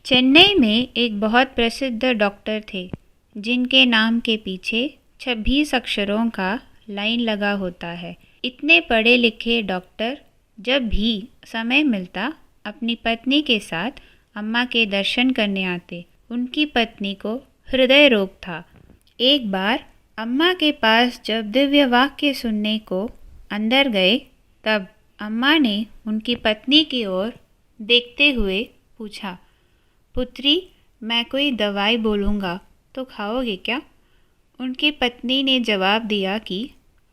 चेन्नई में एक बहुत प्रसिद्ध डॉक्टर थे जिनके नाम के पीछे 26 अक्षरों का लाइन लगा होता है। इतने पढ़े लिखे डॉक्टर जब भी समय मिलता अपनी पत्नी के साथ अम्मा के दर्शन करने आते। उनकी पत्नी को हृदय रोग था। एक बार अम्मा के पास जब दिव्य वाक्य सुनने को अंदर गए तब अम्मा ने उनकी पत्नी की ओर देखते हुए पूछा, पुत्री, मैं कोई दवाई बोलूँगा तो खाओगे क्या? उनकी पत्नी ने जवाब दिया कि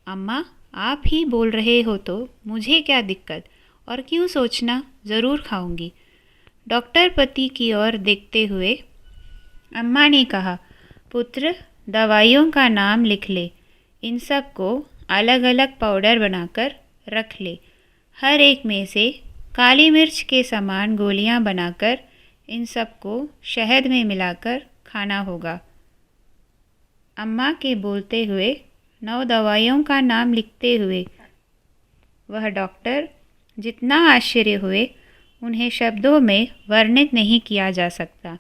अम्मा, आप ही बोल रहे हो तो मुझे क्या दिक्कत, और क्यों सोचना, ज़रूर खाऊंगी। डॉक्टर पति की ओर देखते हुए अम्मा ने कहा, पुत्र, दवाइयों का नाम लिख ले। इन सब को अलग अलग पाउडर बनाकर रख ले। हर एक में से काली मिर्च के समान गोलियां बनाकर इन सबको शहद में मिलाकर खाना होगा। अम्मा के बोलते हुए 9 दवाइयों का नाम लिखते हुए वह डॉक्टर जितना आश्चर्य हुए उन्हें शब्दों में वर्णित नहीं किया जा सकता।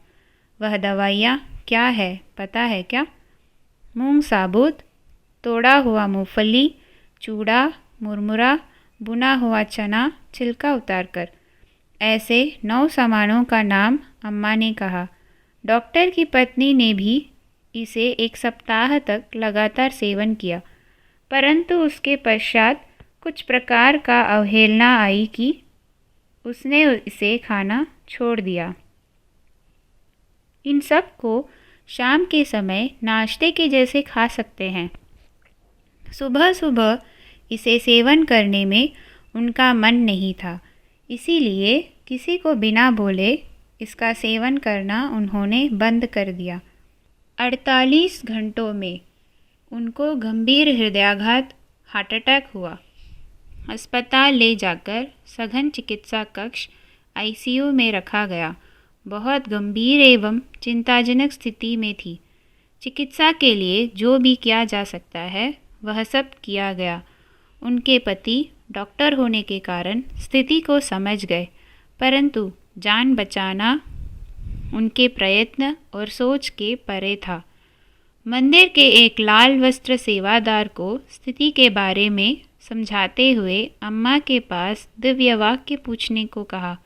वह दवाइयाँ क्या है पता है क्या? मूंग साबुत, तोड़ा हुआ मूंगफली, चूड़ा, मुरमुरा, बुना हुआ चना छिलका उतारकर, ऐसे 9 सामानों का नाम अम्मा ने कहा। डॉक्टर की पत्नी ने भी इसे 1 सप्ताह तक लगातार सेवन किया, परंतु उसके पश्चात कुछ प्रकार का अवहेलना आई कि उसने इसे खाना छोड़ दिया। इन सब को शाम के समय नाश्ते के जैसे खा सकते हैं। सुबह सुबह इसे सेवन करने में उनका मन नहीं था, इसीलिए किसी को बिना बोले इसका सेवन करना उन्होंने बंद कर दिया। 48 घंटों में उनको गंभीर हृदयाघात, हार्ट अटैक हुआ। अस्पताल ले जाकर सघन चिकित्सा कक्ष आईसीयू में रखा गया। बहुत गंभीर एवं चिंताजनक स्थिति में थी। चिकित्सा के लिए जो भी किया जा सकता है वह सब किया गया। उनके पति डॉक्टर होने के कारण स्थिति को समझ गए, परंतु जान बचाना उनके प्रयत्न और सोच के परे था। मंदिर के एक लाल वस्त्र सेवादार को स्थिति के बारे में समझाते हुए अम्मा के पास दिव्य वाक्य पूछने को कहा।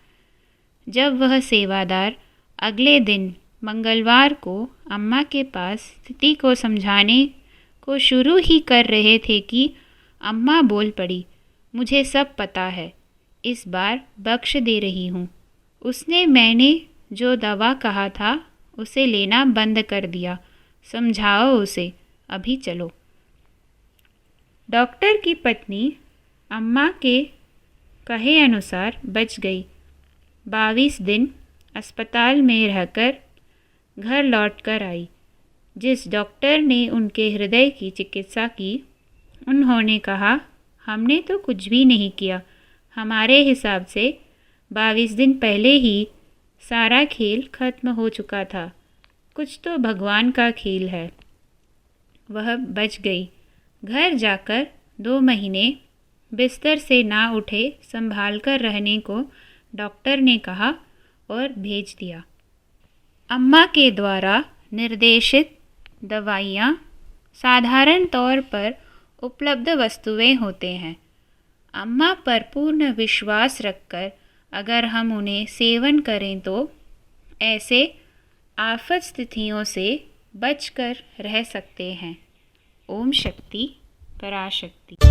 जब वह सेवादार अगले दिन मंगलवार को अम्मा के पास स्थिति को समझाने को शुरू ही कर रहे थे कि अम्मा बोल पड़ी, मुझे सब पता है, इस बार बख्श दे रही हूँ। उसने मैंने जो दवा कहा था उसे लेना बंद कर दिया। समझाओ उसे, अभी चलो। डॉक्टर की पत्नी अम्मा के कहे अनुसार बच गई। 22 दिन अस्पताल में रहकर घर लौटकर आई। जिस डॉक्टर ने उनके हृदय की चिकित्सा की, उन्होंने कहा, हमने तो कुछ भी नहीं किया। हमारे हिसाब से 22 दिन पहले ही सारा खेल खत्म हो चुका था। कुछ तो भगवान का खेल है। वह बच गई। घर जाकर 2 महीने बिस्तर से ना उठे संभाल कर रहने को डॉक्टर ने कहा और भेज दिया। अम्मा के द्वारा निर्देशित दवाइयाँ साधारण तौर पर उपलब्ध वस्तुएं होते हैं। अम्मा पर पूर्ण विश्वास रखकर अगर हम उन्हें सेवन करें तो ऐसे आफत स्थितियों से बचकर रह सकते हैं। ओम शक्ति, पराशक्ति।